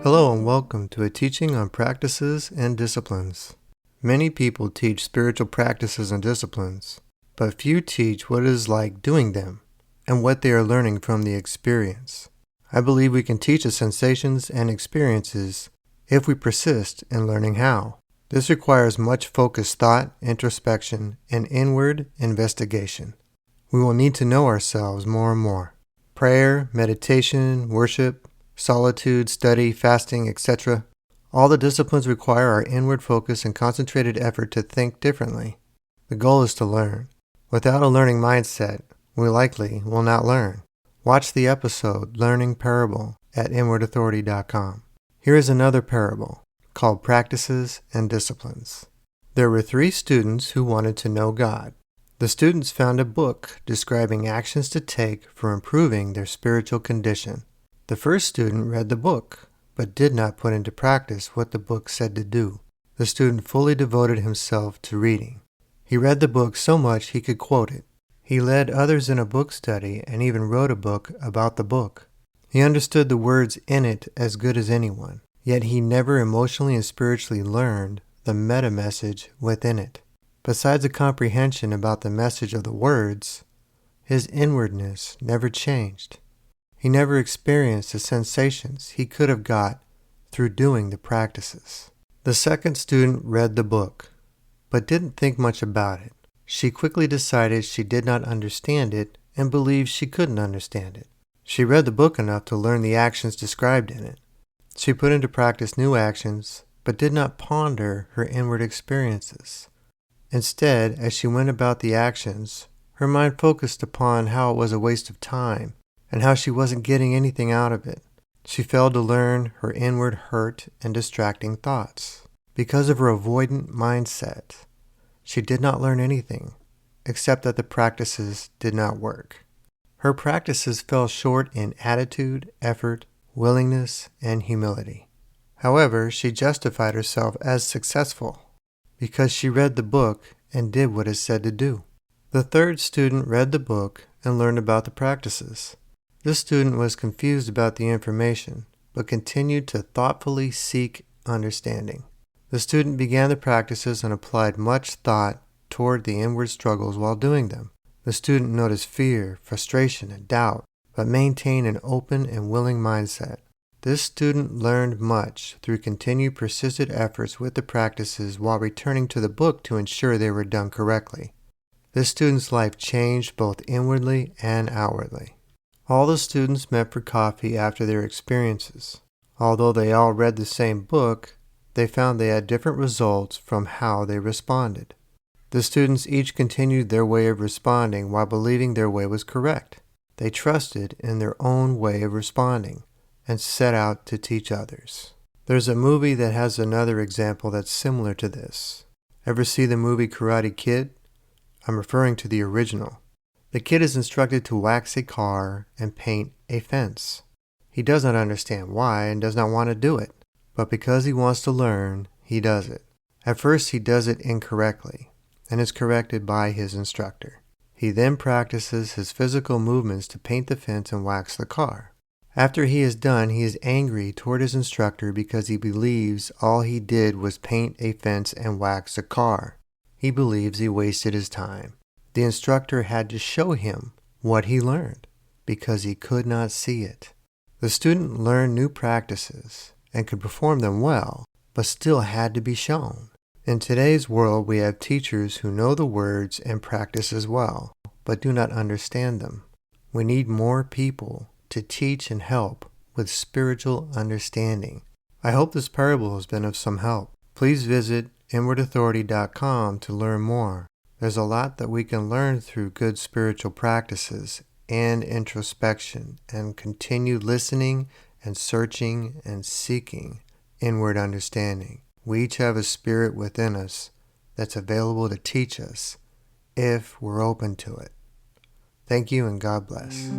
Hello and welcome to a teaching on practices and disciplines. Many people teach spiritual practices and disciplines, but few teach what it is like doing them and what they are learning from the experience. I believe we can teach the sensations and experiences if we persist in learning how. This requires much focused thought, introspection, and inward investigation. We will need to know ourselves more and more. Prayer, meditation, worship, solitude, study, fasting, etc. All the disciplines require our inward focus and concentrated effort to think differently. The goal is to learn. Without a learning mindset, we likely will not learn. Watch the episode Learning Parable at inwardauthority.com. Here is another parable called Practices and Disciplines. There were 3 students who wanted to know God. The students found a book describing actions to take for improving their spiritual condition. The first student read the book, but did not put into practice what the book said to do. The student fully devoted himself to reading. He read the book so much he could quote it. He led others in a book study and even wrote a book about the book. He understood the words in it as good as anyone, yet he never emotionally and spiritually learned the meta message within it. Besides the comprehension about the message of the words, his inwardness never changed. He never experienced the sensations he could have got through doing the practices. The second student read the book, but didn't think much about it. She quickly decided she did not understand it and believed she couldn't understand it. She read the book enough to learn the actions described in it. She put into practice new actions, but did not ponder her inward experiences. Instead, as she went about the actions, her mind focused upon how it was a waste of time and how she wasn't getting anything out of it. She failed to learn her inward hurt and distracting thoughts. Because of her avoidant mindset, she did not learn anything, except that the practices did not work. Her practices fell short in attitude, effort, willingness, and humility. However, she justified herself as successful because she read the book and did what it said to do. The third student read the book and learned about the practices. This student was confused about the information, but continued to thoughtfully seek understanding. The student began the practices and applied much thought toward the inward struggles while doing them. The student noticed fear, frustration, and doubt, but maintained an open and willing mindset. This student learned much through continued persistent efforts with the practices while returning to the book to ensure they were done correctly. This student's life changed both inwardly and outwardly. All the students met for coffee after their experiences. Although they all read the same book, they found they had different results from how they responded. The students each continued their way of responding while believing their way was correct. They trusted in their own way of responding and set out to teach others. There's a movie that has another example that's similar to this. Ever see the movie Karate Kid? I'm referring to the original. The kid is instructed to wax a car and paint a fence. He does not understand why and does not want to do it, but because he wants to learn, he does it. At first he does it incorrectly and is corrected by his instructor. He then practices his physical movements to paint the fence and wax the car. After he is done, he is angry toward his instructor because he believes all he did was paint a fence and wax a car. He believes he wasted his time. The instructor had to show him what he learned because he could not see it. The student learned new practices and could perform them well, but still had to be shown. In today's world, we have teachers who know the words and practice as well, but do not understand them. We need more people to teach and help with spiritual understanding. I hope this parable has been of some help. Please visit inwardauthority.com to learn more. There's a lot that we can learn through good spiritual practices and introspection and continued listening and searching and seeking inward understanding. We each have a spirit within us that's available to teach us if we're open to it. Thank you and God bless.